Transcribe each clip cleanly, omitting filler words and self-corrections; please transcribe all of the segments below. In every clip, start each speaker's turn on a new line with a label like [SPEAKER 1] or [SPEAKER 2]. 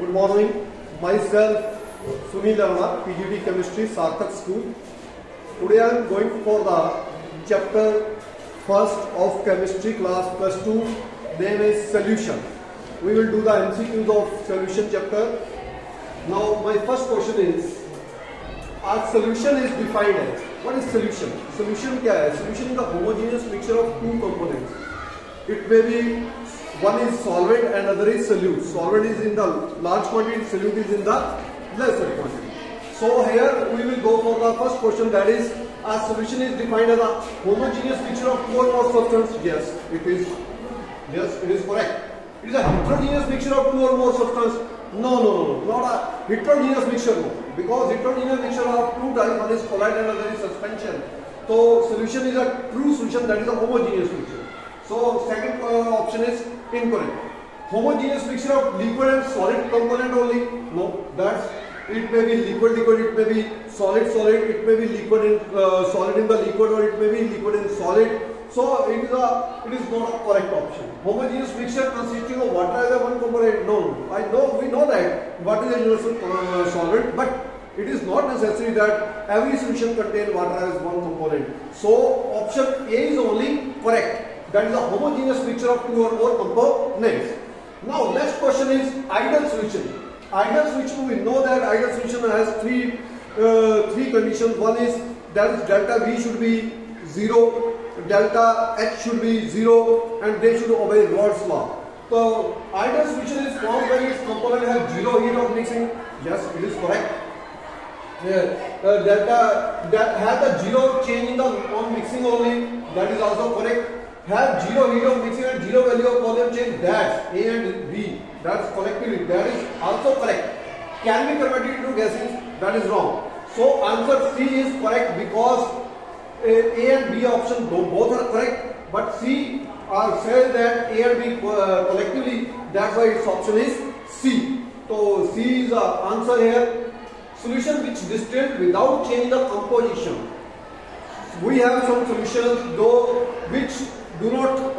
[SPEAKER 1] Good morning. Myself Sunil Arma, PGD Chemistry, Sarthak School. Today I am going for the chapter first of Chemistry class +2. Name is Solution. We will do the MCQs of Solution chapter. Now my first question is, our solution is defined as, what is solution? Solution क्या है? Solution is the homogeneous mixture of two components. It may be one is solvent and other is solute. Solvent is in the large quantity, solute is in the lesser quantity. So here we will go for the first question, that is, our solution is defined as a homogeneous mixture of two or more substances. Yes, it is. Yes, it is correct. It is a heterogeneous mixture of two or more substances. No, not a heterogeneous mixture. No, because heterogeneous mixture of two types, one is colloid and other is suspension. So solution is a true solution, that is a homogeneous mixture. So second option is incorrect. Homogeneous mixture of liquid and solid component only. No, that's, it may be liquid, it may be solid, it may be liquid in solid in the liquid, or it may be liquid in solid. So it is not a correct option. Homogeneous mixture consisting of water as a one component. No, we know that what is a universal solvent, but it is not necessary that every solution contains water as one component. So option A is only correct. That is a homogeneous mixture of two or more components. Now next question is ideal solution. Ideal solution, we know that ideal solution has three conditions. One is that is delta V should be 0, delta H should be 0, and they should obey Raoult's law. So ideal solution is formed when its component has 0 heat of mixing. Yes, it is correct. Delta that has the 0 change in the on mixing only. That is also correct. Have 0 heat of mixing and 0 value of volume change, that's A and B, that's collectively, that is also correct. Can be converted into gases, that is wrong. So answer C is correct, because A and B option both are correct, but C says that A and B collectively, that's why its option is C. So C is the answer here. Solution which distilled without changing the composition. We have some solutions though which do not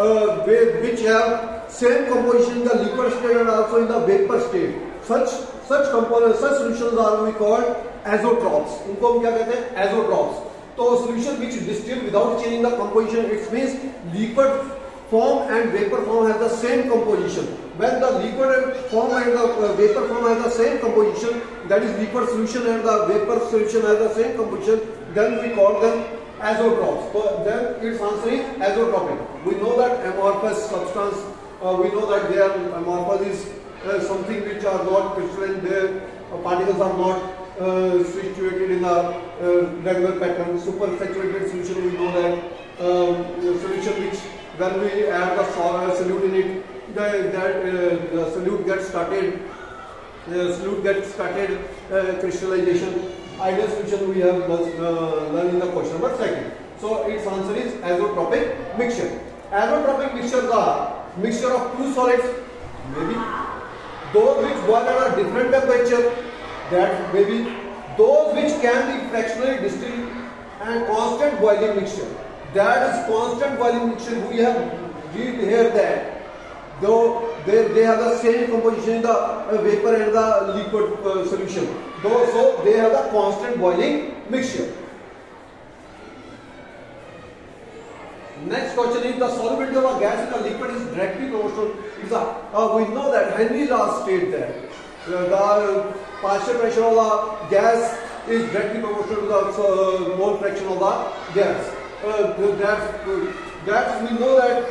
[SPEAKER 1] which have same composition in the liquid state and also in the vapor state. Such components, such solutions are we called azotropes. इनको हम क्या कहते हैं? Azotropes. तो solution which distill without changing the composition, it means liquid form and vapor form have the same composition. When the liquid form and the vapor form has the same composition, that is liquid solution and the vapor solution has the same composition, then we call them azotropes. So then its answer is azotropic. We know that amorphous substance, we know that they are amorphous is something which are not crystalline, their particles are not situated in a regular pattern. Supersaturated solution, we know that solution which when we add the solute in it, the solute gets started, crystallization. Ideal solution we have learned in the question number second. So its answer is azotropic mixture. Azotropic mixtures are mixture of two solids, maybe those which boil at a different temperature, that maybe those which can be fractionally distilled, and constant boiling mixture. That is constant boiling mixture. We have read here that though they have the same composition in the vapor and the liquid solution, though so they have the constant boiling mixture. Next question is, the solubility of a gas in a liquid is directly proportional. We know that Henry law states that the partial pressure of the gas is directly proportional to the mole fraction of the gas. That we know that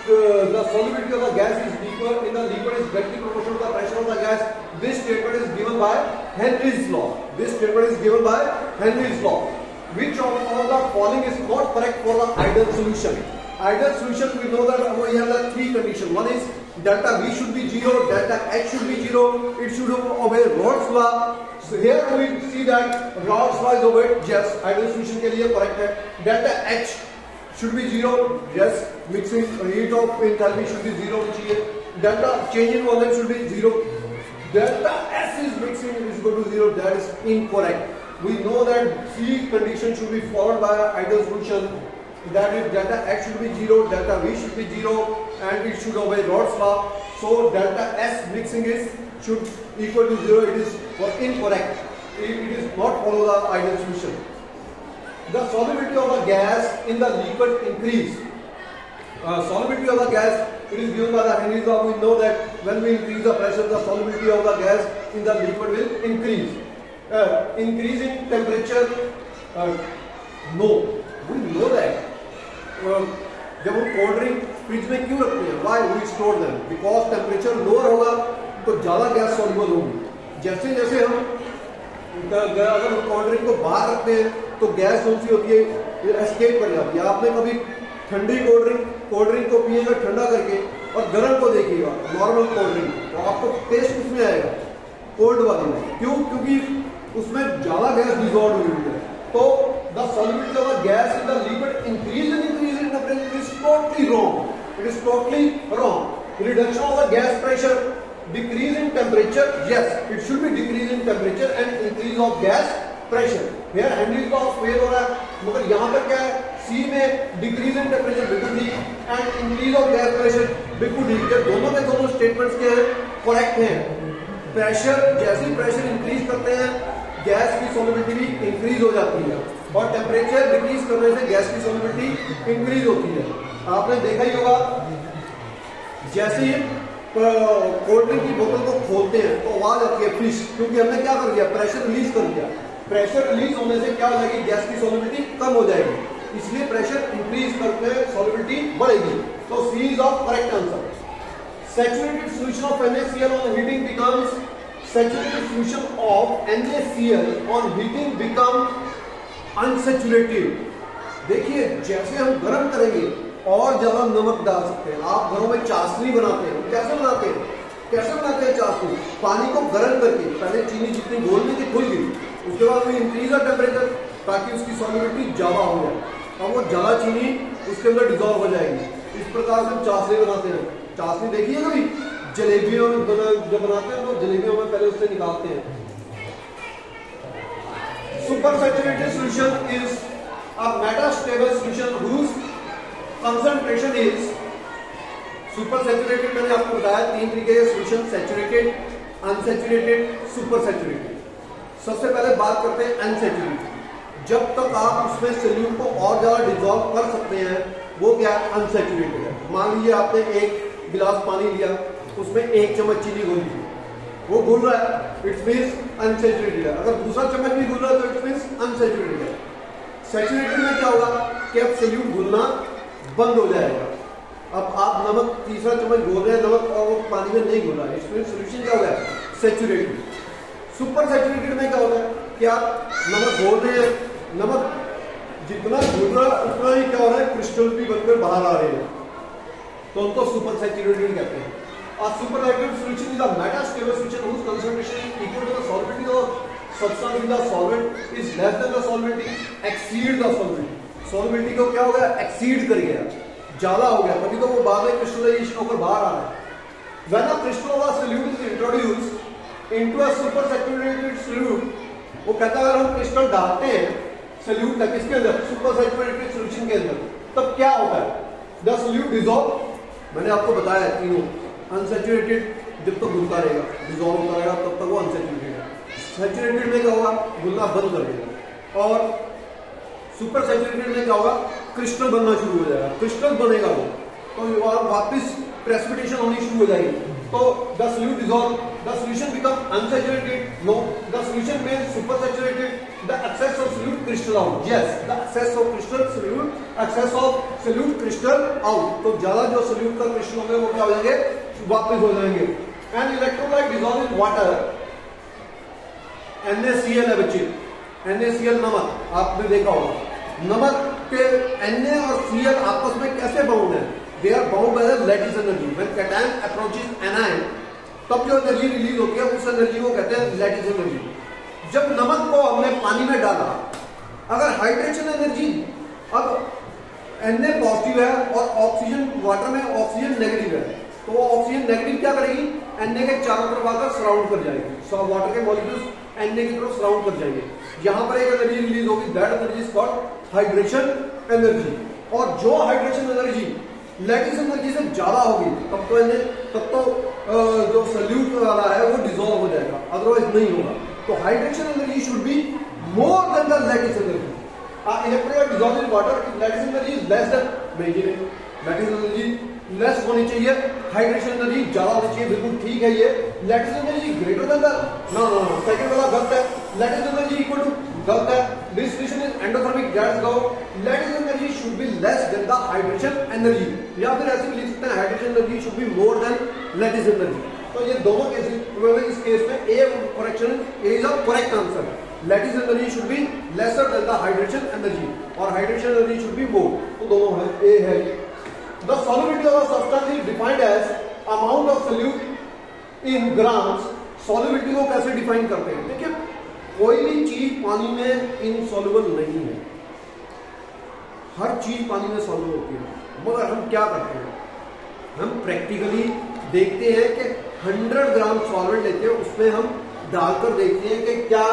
[SPEAKER 1] the solubility of the gas is liquid in the liquid is directly proportional to the pressure of the gas. This statement is given by Henry's law. Which of all the following is not correct for the ideal solution? Ideal solution, we know that we have the three conditions. One is delta V should be 0, delta H should be 0, it should obey Raoult's law. So here we see that Raoult's law is obeyed. Yes, ideal solution के लिए correct है. Delta H should be 0. Yes, mixing heat of enthalpy should be 0. Delta change in volume should be 0. Delta S is mixing is equal to 0. That is incorrect. We know that C condition should be followed by ideal solution. That is delta X should be 0, delta V should be 0, and it should obey Raoult's law. So delta S mixing is should equal to 0, it is incorrect. It is not follow the ideal solution. The solubility of a gas in the liquid increase. Solubility of the gas, it is given by the Henry's law. We know that when we increase the pressure, the solubility of the gas in the liquid will increase. Increase in temperature, no, we know that. जब हम cold drink fridge में क्यों रखते हैं? Why we store them? Because temperature lower होगा तो ज्यादा gas soluble होगी। जैसे जैसे हम अगर हम कोल्ड ड्रिंक को बाहर रखते हैं तो गैस कौन सी होती है, एस्केप कर जाती है। आपने कभी ठंडी कोल्ड ड्रिंक को पिएगा ठंडा करके और गर्म को देखिएगा नॉर्मल कोल्ड ड्रिंक, तो आपको टेस्ट उसमें आएगा कोल्ड वाले में। क्यों? क्योंकि उसमें ज्यादा गैस डिजॉल्व हुई है। तो the solubility of gas in the liquid increase in temperature is totally wrong. It is totally wrong. Reduction of the gas pressure, decrease in temperature, yes it should be decrease in temperature and increase of gas pressure. Here Henry's law fail हो रहा है, मगर यहाँ पर क्या है, सी में decrease in temperature बिल्कुल ठीक and increase of gas pressure बिल्कुल ठीक। दोनों के दोनों स्टेटमेंट्स के हैं करेक्ट हैं। प्रेशर, जैसे ही प्रेशर इंक्रीज करते हैं गैस की सॉल्युबिलिटी भी इंक्रीज हो जाती है और टेम्परेचर डिक्रीज करने से गैस की सॉल्युबिलिटी इंक्रीज होती है। आपने देखा ही होगा, जैसे ही कोल्ड ड्रिंक की बोतल को खोलते हैं तो आवाज आती है फिश, क्योंकि हमने क्या कर दिया, प्रेशर रिलीज कर दिया। प्रेशर रिलीज होने से क्या हो जाएगी, गैस की सॉल्युबिलिटी कम हो जाएगी, इसलिए प्रेशर इंक्रीज करके सॉल्युबिलिटी बढ़ेगी। तो C is of correct answer. Saturated solution of NaCl on heating becomes saturated solution of NaCl on heating become unsaturated। देखिए जैसे हम गर्म करेंगे और ज्यादा नमक डाल सकते हैं। आप घरों में चाशनी बनाते हैं, कैसे बनाते हैं? कैसे बनाते हैं चाशनी? पानी को गर्म करके, पहले चीनी जितनी घोलने की घुल गई, उसके बाद में इंक्रीज द टेम्परेचर ताकि उसकी सॉल्युबिलिटी ज्यादा हो जाए, अब वो ज्यादा चीनी उसके अंदर डिजॉल्व हो जाएगी। इस प्रकार से हम चाशनी बनाते हैं। चाशनी देखिए कभी जलेबियों में जब बनाते हैं तो जलेबियों में पहले उससे निकालते हैं। Super saturated solution is a metastable solution whose concentration is super saturated. मैंने आपको बताया तीन तरीके के solution, saturated, unsaturated, super saturated. सबसे पहले बात करते हैं अनसैचुरेटेड। जब तक आप उसमें सॉल्यूट को और ज्यादा डिजॉल्व कर सकते हैं वो क्या है, अनसैचुरेटेड है। मान लीजिए आपने एक गिलास पानी लिया, उसमें 1 चम्मच चीनी घोल दी, वो घुल रहा है, इट्स मींस अनसैचुरेटेड है। अगर दूसरा चम्मच भी घुल रहा है तो इट्स मींस अनसैचुरेटेड है। सैचुरेटेड में क्या होगा कि अब सॉल्यूट घुलना बंद हो जाएगा। अब आप नमक तीसरा चम्मच घोल रहे हैं नमक और वो पानी में नहीं घुल रहा है, इट्स मींस सॉल्यूशन क्या हो गया, सैचुरेटेड। सुपर सैचुरेटेड में क्या होगा कि आप नमक घोल रहे हैं, नमक जितना घुल रहा है उतना ही क्या हो रहा है, क्रिस्टल भी बनकर बाहर आ रहे हैं, तो उनको सुपर सैचुरेटेड कहते हैं। और super saturated solution is a metastable solution whose concentration is equal to the solubility of substance in the solvent is less than the solubility exceed the solubility। solubility को क्या हो गया, एक्सीड कर गया, ज्यादा हो गया, तभी तो वो बाद में क्रिस्टलाइजेशन होकर बाहर आ रहा है। When a crystal of a solute is introduced into a super saturated solute, वो कहता है अगर हम क्रिस्टल डालते हैं सॉल्यूट तक, इसके अंदर सुपर सैचुरेटेड सॉल्यूशन के अंदर, तब क्या होता है, द सॉल्यूट डिसॉल्व। मैंने आपको बताया तीनों। अनसैचुरेटेड जब तक घुलता रहेगा, डिसॉल्व होता रहेगा, तब तक वो अनसैचुरेटेड है। सैचुरेटेड में क्या होगा, घुलना बंद कर देगा। और सुपर सैचुरेटेड में क्या होगा, क्रिस्टल बनना शुरू हो जाएगा, क्रिस्टल बनेगा वो, तो वापस प्रेसिपिटेशन होनी शुरू हो जाएगी, तो the solute dissolve, the solution become unsaturated, no the solution में super saturated, the excess of solute crystal out, yes the excess of crystal solute, excess of solute crystal out, तो ज्यादा जो solute का क्रिस्टल होंगे वो क्या हो जाएंगे, वापस हो जाएंगे। and electrolyte dissolve in water, NaCl है बच्चे, NaCl नमक, आपने देखा होगा नमक के Na और Cl आपस में कैसे बाउंड है, they are bound by the lattice energy। when cation approaches anion, तब जो एनर्जी रिलीज होती है उस एनर्जी को कहते हैं लैटिस एनर्जी। जब नमक को हमने पानी में डाला, अगर हाइड्रेशन एनर्जी, अब Na पॉजिटिव है और ऑक्सीजन वाटर में ऑक्सीजन नेगेटिव है, तो वो ऑक्सीजन नेगेटिव क्या करेगी, Na के चारों तरफ आकर सराउंड कर जाएगी, सो वाटर के मॉलिक्यूल्स Na की तरफ सराउंड कर जाएंगे, यहां पर एक एनर्जी रिलीज होगी, that energy is called hydration energy. और जो हाइड्रेशन एनर्जी लैटिस एनर्जी से ज्यादा होगी तब तो जो सॉल्यूट वाला है वो अदरवाइज नहीं होगा। तो hydration energy should be more then the lattice energy. Electrolyte dissolved in water, lattice energy is less than, नहीं, लैटिस एनर्जी लेस होनी चाहिए, हाइड्रेशन एनर्जी ज्यादा होनी चाहिए, बिल्कुल ठीक है ये। Lattice energy greater than the, no no no, second वाला गलत है। लैटिस एनर्जी इक्वल टू, गलत है। This question is endothermic gas go. Lattice energy should be less than the hydration energy, या फिर ऐसे भी लिख सकते हैं hydration energy should be more than lattice energy. तो ये दोनों केसेस, इस केस में A correction, A is a correct answer. Lattice energy should be lesser than the hydration energy और hydration energy should be more, तो दोनों है, ए है। The solubility of a substance is defined as amount of solute in grams। solubility को कैसे define करते हैं? देखिए, कोई भी चीज पानी में इनसॉल्युबल नहीं है, हर चीज पानी में सॉल्युबल होती है, मगर हम क्या करते हैं, हम प्रैक्टिकली देखते हैं कि 100 ग्राम सॉल्वेंट लेते हैं, उसमें हम डालकर देखते हैं कि क्या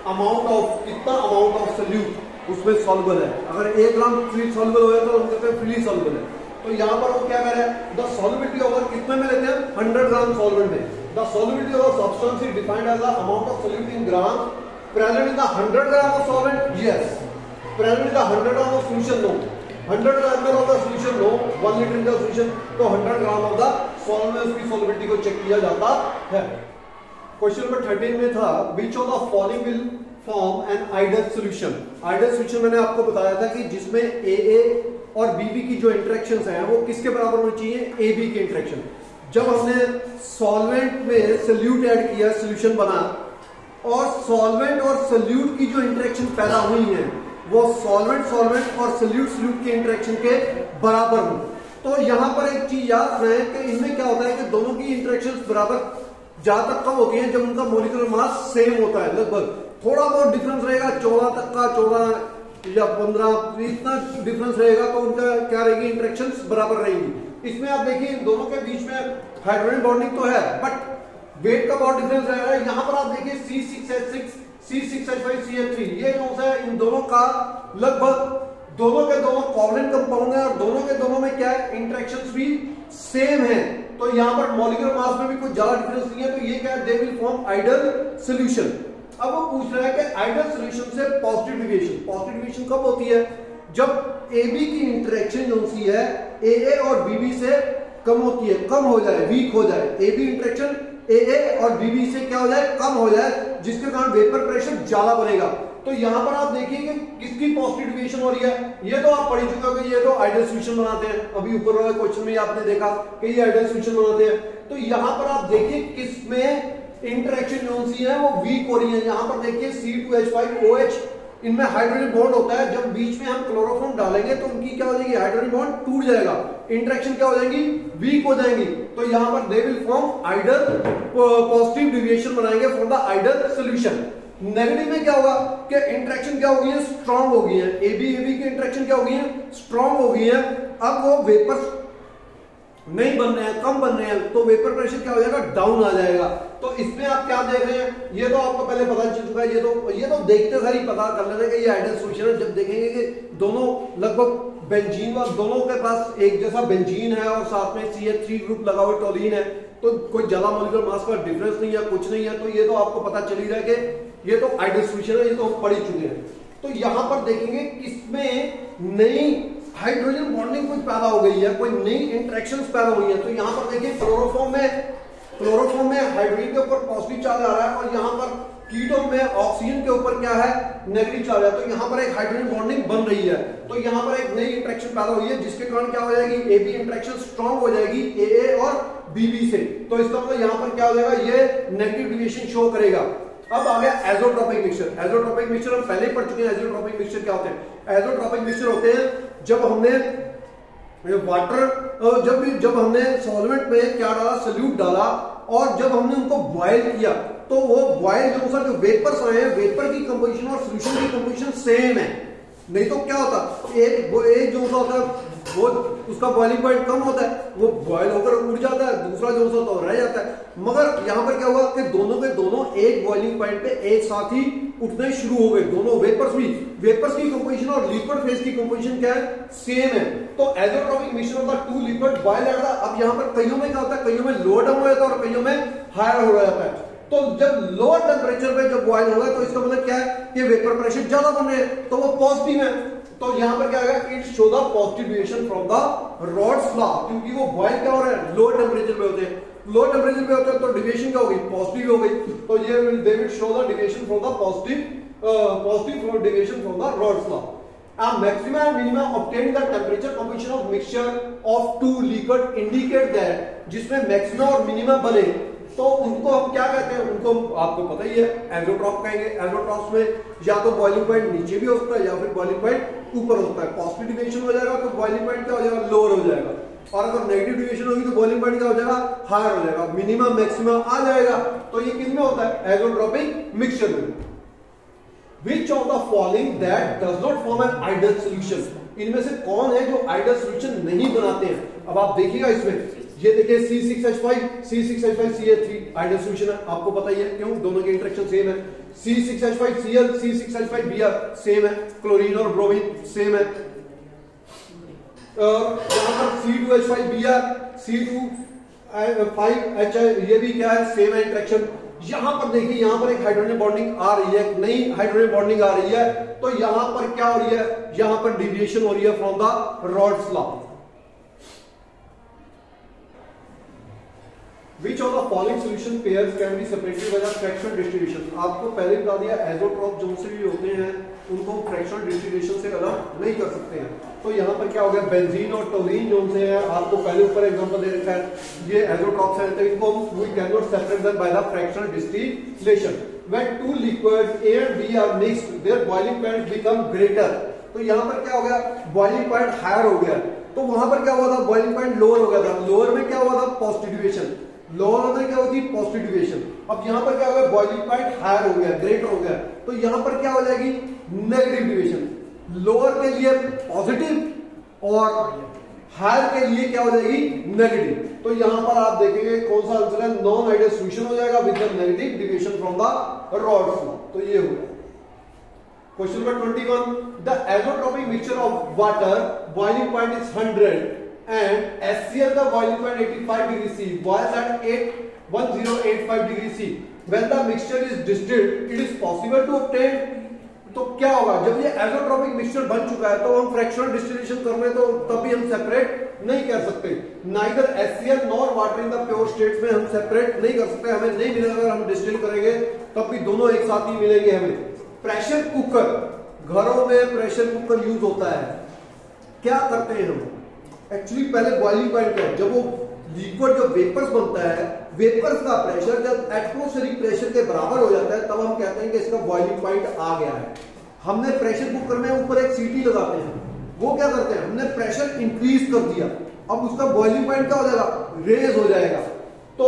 [SPEAKER 1] अमाउंट ऑफ, कितना अमाउंट ऑफ सोल्यूट उसमें सॉल्युबल है। अगर 1 ग्राम फ्री सॉल्युबल हो तो हम कहते हैं फ्री सॉल्युबल है। तो यहाँ पर वो क्या कर रहा है, द सॉल्युबिलिटी ऑफ, कितने में लेते हैं, 100 ग्राम सॉल्वेंट में। The solubility of substance is defined as the amount of solute in gram present in the 100 gram of solvent, yes. Present in the 100 gram of solution, no. 100 gram of the solution, no. 1 litre in the solution, तो 100 gram of the solvent में उसकी solubility को check किया जाता है। Question number 13 में था, which of the following will form an ideal solution. Ideal solution मैंने आपको बताया था कि जिसमें AA और BB की जो इंटरेक्शंस हैं वो किसके बराबर होनी चाहिए, AB की इंटरेक्शन। जब हमने सॉल्वेंट में सोल्यूट ऐड किया, सॉल्यूशन बना, और सॉल्वेंट और सोल्यूट की जो इंटरेक्शन पैदा हुई है वो सॉल्वेंट और सोल्यूट की इंटरेक्शन के बराबर हो। तो यहां पर एक चीज याद रहे कि इनमें क्या होता है कि दोनों की इंटरेक्शन बराबर जहां तक कब होती है जब उनका मॉलिक्यूलर मास सेम होता है, लगभग। थोड़ा बहुत डिफरेंस रहेगा, 14 तक का 14 या 15, इतना डिफरेंस रहेगा, तो उनका क्या रहेगी, इंटरेक्शंस बराबर रहेंगी। इसमें आप देखिए इन दोनों के बीच में हाइड्रोजन बॉन्डिंग तो है, बट वेट का बहुत डिफरेंस रहेगा। यहाँ पर आप देखिए C6H6, C6H5, CH3, ये जो है इन दोनों का लगभग दोनों के दोनों कोवलेंट कंपाउंड है और दोनों के दोनों में क्या है, इंटरेक्शंस भी सेम है। तो यहाँ पर मॉलिक्यूलर मास में भी कोई ज्यादा डिफरेंस नहीं है, तो ये क्या है, दे विल फॉर्म आइडियल सॉल्यूशन। अब वो पूछ रहा है कि आइडियल सॉल्यूशन से पॉजिटिव डिविएशन, पॉजिटिव डिविएशन कब होती है, जब AB की इंटरेक्शन जो सी है AA और BB से कम होती है, कम हो जाए, वीक हो जाए। AB इंटरेक्शन AA और BB से क्या हो जाए, कम हो जाए, जिसके कारण वेपर प्रेशर ज्यादा बनेगा। तो यहां पर आप देखिए कि किसकी पॉजिटिव डिविएशन हो रही है, ये तो आप पढ़ चुके हो कि ये तो आइडियल सॉल्यूशन बनाते हैं, अभी ऊपर वाले क्वेश्चन में आपने देखा कि ये आइडियल सॉल्यूशन बनाते हैं। तो यहां पर आप देखिए किसमें इंटरेक्शन जो सी है वो वीक हो रही है। यहां पर देखिए C2H5OH, इनमें हाइड्रोजन बॉन्ड होता है, जब बीच में हम क्लोरोफॉर्म डालेंगे तो उनकी क्या हो जाएगी, हाइड्रोजन बॉन्ड टूट जाएगा, इंटरेक्शन क्या हो जाएगी, वीक हो जाएंगी। तो यहां पर they will form ideal positive deviation बनाएंगे from the ideal solution. Negative में क्या होगा कि इंटरेक्शन क्या हो गई है, स्ट्रांग हो गई है। AB की इंटरेक्शन क्या हो गई है, स्ट्रांग हो गई है। अब वो वेपर नहीं बन रहे हैं, कम बन रहे हैं, तो वेपर प्रेशर क्या हो जाएगा, डाउन आ जाएगा। तो इसमें आप क्या देख रहे हैं, ये तो आपको पहले पता चल चुका है, ये तो देखते सारी पता कर लेना कि ये आइडियल सॉल्यूशन है। जब देखेंगे कि दोनों लगभग बेंजीन और दोनों के पास एक जैसा बेंजीन है और साथ में CH3 ग्रुप लगा हुआ टोलीन है, तो कोई ज्यादा मॉलिक्यूलर मास का डिफरेंस नहीं है, कुछ नहीं है, तो ये तो आपको पता चल ही रहा है कि ये तो आइडियल सॉल्यूशन है, ये तो हम पढ़ ही चुके हैं। तो यहां पर देखेंगे किसमें नई हाइड्रोजन बॉन्डिंग कुछ पैदा हो गई है, कोई नई इंटरेक्शंस पैदा हुई है। तो यहां पर देखिए क्लोरोफॉर्म में हाइड्रोजन के ऊपर पॉजिटिव चार्ज आ रहा है और यहां पर कीटोन में ऑक्सीजन के ऊपर क्या है, नेगेटिव चार्ज है। तो यहां पर एक हाइड्रोजन बॉन्डिंग बन रही है, तो यहां पर एक नई इंटरेक्शन पैदा हुई है, जिसके कारण क्या हो जाएगी, AB इंटरेक्शन स्ट्रांग हो जाएगी AA और BB से। तो इसका मतलब यहां पर क्या हो जाएगा, ये नेगेटिव डिविएशन शो करेगा। अब आ गया एजोट्रोपिक मिक्सचर। एजोट्रोपिक मिक्सचर हम पहले ही पढ़ चुके हैं। एजोट्रोपिक मिक्सचर क्या होते हैं, एजोट्रोपिक मिक्सचर होते हैं जब हमने वाटर, जब हमने सॉल्वेंट में क्या डाला, सोल्यूट डाला, और जब हमने उनको बॉयल किया तो वो बॉयल जो वेपर्स आए हैं, वेपर की कंपोजिशन और सोल्यूशन की कंपोजिशन सेम है। नहीं तो क्या होता, एक जो होता है वो उसका बॉइलिंग पॉइंट कम होता है, वो बॉयल होकर उड़ जाता है, दूसरा जो होता है रह जाता है। मगर यहां पर क्या हुआ कि दोनों के दोनों एक बॉइलिंग पॉइंट पे एक साथ ही उठने शुरू हो गए, दोनों वेपर्स की कंपोजिशन और लिक्विड फेज की कंपोजिशन क्या है, सेम है। तो azeotropic mixture of the two liquid boil at the, अब यहां पर कईयों में क्या होता है, कईयों में लोअर डाउन हो जाता है और कईयों में हायर हो जाता है। तो जब लोअर टेम्परेचर पे जब बॉयल होगा तो इसका मतलब क्या है कि वेपर प्रेशर ज्यादा बन रहे हैं, तो वो पॉजिटिव है। तो यहां पर क्या आएगा, it show the positive deviation from the Raoult's law, क्योंकि वो बॉयल क्या हो रहा है, लोअर टेम्परेचर पे होते हैं। लोअर टेम्परेचर पे होते हैं तो डिविएशन क्या होगी, पॉजिटिव हो गई। तो ये they will show the deviation from the positive deviation from the Raoult's law. A maximum and minimum obtained the temperature combination of mixture of two liquid indicate that, जिसमें maximum और minimum बने तो उनको हम क्या कहते हैं, उनको आपको पता ही है एज़ोट्रॉप कहेंगे। एज़ोट्रॉप्स में या तो बॉइलिंग पॉइंट नीचे भी होता है या फिर बॉइलिंग पॉइंट ऊपर होता है। पॉजिटिव डिविएशन हो जाएगा तो बॉइलिंग पॉइंट क्या हो जाएगा, लोअर हो जाएगा, और अगर नेगेटिव डिविएशन होगी तो बॉइलिंग पॉइंट क्या हो जाएगा, हायर हो जाएगा, मिनिमम मैक्सिमम आ जाएगा। तो ये किस में होता है, एज़ोट्रॉपिक मिक्सचर में। Which of the following that does not form an ideal solution? इनमें से कौन है जो आइडियल सॉल्यूशन नहीं बनाते हैं? अब आप देखिएगा इसमें, ये देखिए C6H5 C6H5Cl3 आइडियल सॉल्यूशन है, आपको पता ही है क्यों, दोनों के इंटरेक्शन सेम है। C6H5Cl C6H5Br सेम है, क्लोरीन और ब्रोमीन सेम है। यहां पर C2H5Br C2H5 ये भी क्या है, सेम है इंटरेक्शन। यहां पर देखिए, यहां पर एक हाइड्रोजन बॉन्डिंग आ रही है, नई हाइड्रोजन बॉन्डिंग आ रही है, तो यहां पर क्या हो रही है, यहां पर डिविएशन हो रही है from the Raoult's law. Which of the following solution pairs can be separated by the fractional distribution? आपको पहले बता दिया एज़ोट्रॉप जो से भी होते हैं उनको फ्रैक्शनल डिस्ट्रीब्यूशन से अलग नहीं कर सकते हैं। तो यहाँ पर क्या हो गया, बेंजीन और टोलीन जो से है, आपको पहले ऊपर एग्जांपल दे रखा है, ये एज़ोट्रॉप्स हैं, तो इनको we cannot separate them by the fractional distillation. When two liquids A and B are mixed, their boiling point become greater. तो यहाँ पर क्या हो गया, बॉइलिंग पॉइंट हायर हो गया, तो वहां पर क्या हुआ था, बॉइलिंग पॉइंट लोअर हो गया था। लोअर में क्या हुआ था, पॉजिटिव डिविएशन, लोअर में क्या होती है, पॉजिटिव डिविएशन। अब यहाँ पर क्या हो गया, बॉइलिंग पॉइंट हायर हो गया, ग्रेटर हो गया, तो यहाँ पर क्या हो जाएगी, नेगेटिव डिविएशन। लोअर के लिए पॉजिटिव और हायर के लिए क्या हो जाएगी, नेगेटिव। तो यहां पर आप देखेंगे कौन सा आंसर है, नॉन आइडियल सॉल्यूशन हो जाएगा with the negative deviation from the Raoult's law. तो ये हो गया question number 21। The azeotropic mixture of water boiling point is 100 and HCl the boiling point 85 degree C boils at 1085 degree C. When the mixture is distilled, it is possible to obtain. तो क्या होगा, जब ये एज़ोट्रॉपिक mixture बन चुका है तो हम फ्रैक्शनल डिस्टिलेशन कर रहे हैं, तो तभी हम सेपरेट नहीं कर सकते। Neither HCl nor water in the pure state में हम सेपरेट नहीं कर सकते, हमें नहीं मिलेगा। अगर हम डिस्टिल करेंगे तब भी दोनों एक साथ ही मिलेंगे हमें। प्रेशर कुकर, घरों में प्रेशर कुकर यूज होता है, क्या करते हैं हम, एक्चुअली पहले बॉइलिंग पॉइंट है, जब वो लिक्विड जो वेपर्स बनता है, वेपर्स का प्रेशर जब एटमॉस्फेरिक प्रेशर के बराबर हो जाता है तब हम कहते हैं कि इसका बॉइलिंग पॉइंट आ गया है। हमने प्रेशर कुकर में ऊपर एक सीटी लगाते हैं, वो क्या करते हैं, हमने प्रेशर इंक्रीज कर दिया, अब उसका बॉइलिंग पॉइंट क्या हो जाएगा, रेज हो जाएगा। तो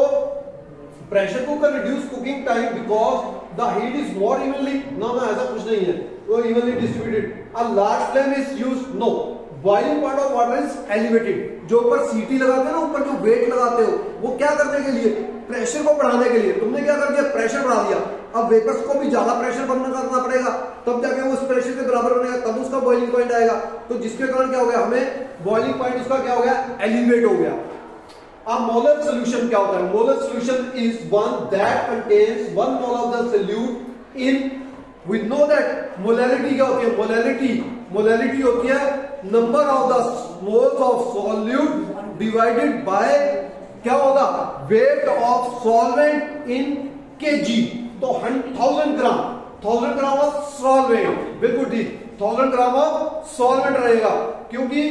[SPEAKER 1] pressure cooker reduce cooking time because the heat is more evenly, ना ऐसा कुछ नहीं है, वो evenly distributed. A large flame is used, no, boiling point of water is elevated. जो ऊपर सीटी लगाते हैं ना, ऊपर जो वेट लगाते हो, वो क्या करने के लिए, प्रेशर को बढ़ाने के लिए। तुमने क्या कर दिया, प्रेशर बढ़ा दिया, अब वेपर्स को भी ज्यादा प्रेशर करना पड़ेगा, तब जाके वो उस प्रेशर के बराबर बनेगा, तब उसका बॉइलिंग पॉइंट आएगा। तो जिसके कारण क्या हो गया, हमें बॉइलिंग पॉइंट उसका क्या हो गया, एलिवेट हो गया। अब मोलर सोल्यूशन क्या होता है, molar solution is one that contains 1 mole of the solute in, we know that molarity क्या होती है, मोलैरिटी होती है number of the moles of solute divided by क्या होगा, weight of solvent in kg. तो 1000 ग्राम ऑफ सॉल्वेंट, बिल्कुल ठीक, 1000 ग्राम ऑफ सॉल्वेंट रहेगा, क्योंकि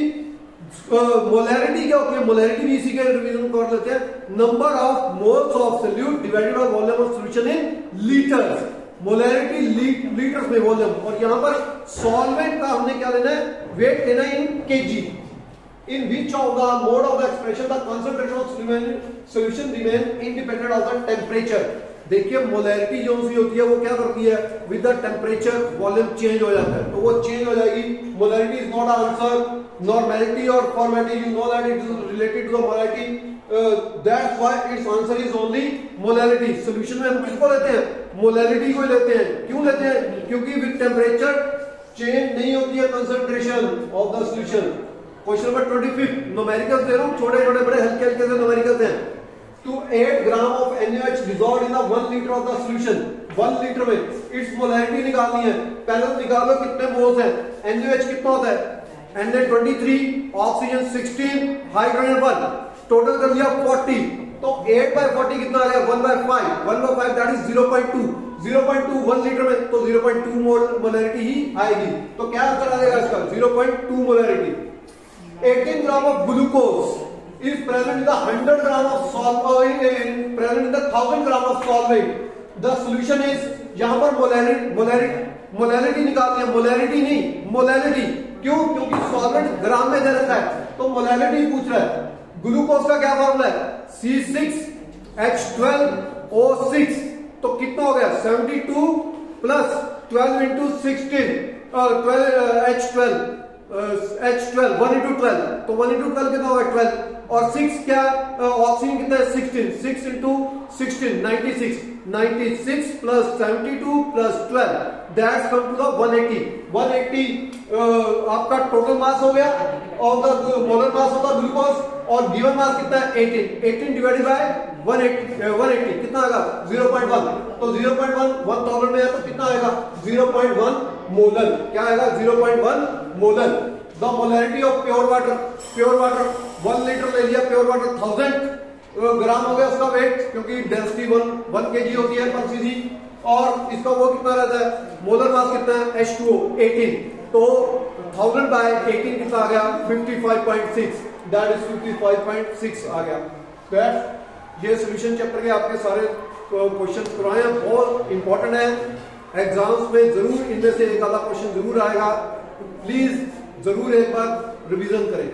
[SPEAKER 1] मोलैरिटी क्या होती है, मोलैरिटी भी इसी के रिवीजन कर लेते हैं, number of moles of solute divided by volume of solution in litres. Molarity litres में वॉल्यूम, और यहां पर सॉल्वेंट का हमने क्या लेना है, वेट लेना है in kg. In which of the mode of the expression the concentration of solution remain independent of the temperature. देखिए मोलैरिटी जो सी होती है वो क्या करती है, with the temperature volume change हो जाता है, तो वो चेंज हो जाएगी। Molarity is not answer normality और formality, you know that it is related to the molarity, that's why it's answer is only molarity. Solution में हम किसको लेते हैं, मोलैरिटी को लेते हैं। क्यों लेते हैं, क्योंकि विद टेम्परेचर चेंज नहीं होती है concentration of the solution. Question number 25 numericals दे रहा हूं, छोटे छोटे बड़े हल्के हल्के से न्यूमेरिकल्स हैं। to 8 gram of NaOH dissolved in the 1 liter of the solution. 1 litre में its molarity निकालनी है। पहले तो निकालो कितने मोल्स हैं। NaOH कितना होता है? Na23, ऑक्सीजन 16, हाइड्रोजन 1, टोटल कर लिया 40। तो 8/40 कितना आ गया? 1/5, 1/5 दैट इज 0.2, 0.2 1 लीटर में, तो 0.2 मोलैरिटी ही आएगी। तो क्या आंसर आ जाएगा इसका? 0.2 molarity. 18 gram of glucose is present in the 100 gram of solvent, present in the 1000 gram of solvent. The solution is, यहां पर मोलैरिटी निकालनी है, मोलैरिटी नहीं, मोलैरिटी। क्यों? क्योंकि सॉल्वेंट ग्राम में दे रखा है, तो मोलैरिटी पूछ रहा है। ग्लूकोज का क्या फॉर्मूला है? C6H12O6। तो कितना हो गया? 72 प्लस 12 इंटू 16, 12 H12 1 इंटू 12, तो 1 इंटू 12 कितना होगा? 12। और 6 क्या? ऑक्सीजन कितना है? 16, 6 into 16 96 plus 72 plus 12 that's come to the 180 आपका टोटल मास हो गया और द मोलर मास होता है ग्लूकोज, और गिवन मास कितना है? 18 डिवाइडेड बाय 180 कितना आएगा? 0.1। तो 0.1 1000 में है तो कितना आएगा? 0.1 मोलर। क्या आएगा? 0.1 molar. The molarity of pure water 1 litre ले लिया प्योर वाटर, 1000 ग्राम हो गया उसका वेट, क्योंकि डेंसिटी 1 kg होती है पर cc, और इसका वो कितना रहता है? मोलर मास कितना है? H2O 18। तो 1000 बाय 18 कितना आ गया? 55.6, दैट इज 55.6 आ गया। दैट ये सॉल्यूशन चैप्टर के आपके सारे क्वेश्चन करवाए हैं, बहुत इंपॉर्टेंट है। एग्जाम्स में जरूर इनमें से एक आधा क्वेश्चन जरूर आएगा। प्लीज जरूर एक बार रिवीजन करें।